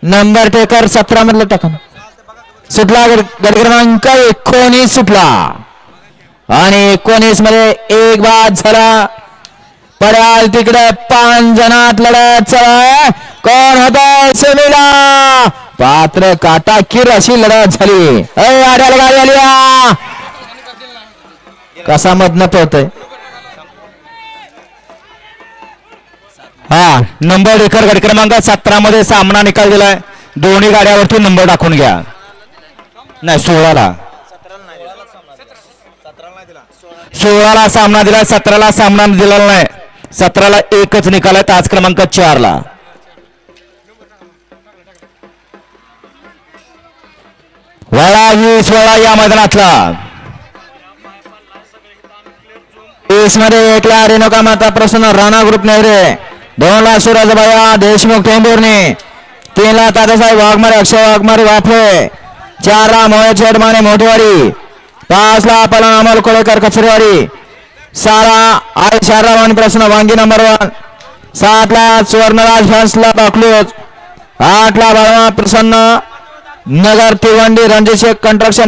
Number taker 17 मधलं टाका सुटला गट क्रमांक 19 सुटला आणि 19 मध्ये एक बाद झाला. पड्याल तिकडे 5 जणात लढत चला कोण होता सेमीला पात्र काटाकीर अशी लढत झाली. आड्याला गाडी आली कसा मधनं पळतोय. हा नंबर टेकर गट क्रमांक 17 मध्ये सामना निकाल दिलाय. दोन्ही गाड्यावरती नंबर टाकून घ्या. नाही 16ला सामना दिला 17ला सामना दिलेला नाही. 17ला एकच निकाल आहे. तास क्रमांक 4ला वळा या मैदानातला 20 मध्ये एकला रेणुका माता प्रसन्न राणा ग्रुप नेहरे 2 ला सूरज भैया देशमुख टेंभुर्णी 3 ला तात्यासाहेब वाघमारे अक्षय वाघमारे वाफळे 4 ला मोहे चेडमाने मोठेवाडी 5 ला पलन अमोल कोळेकर कचरेवाडी 6 ला आई शारदावाणी प्रसन्न वांगी नंबर 1 7 ला सुवर्णराज फॅन्सला बाकलूज 8 ला बाळमा प्रसन्न नगर तिवंडी रणजित शेख कंस्ट्रक्शन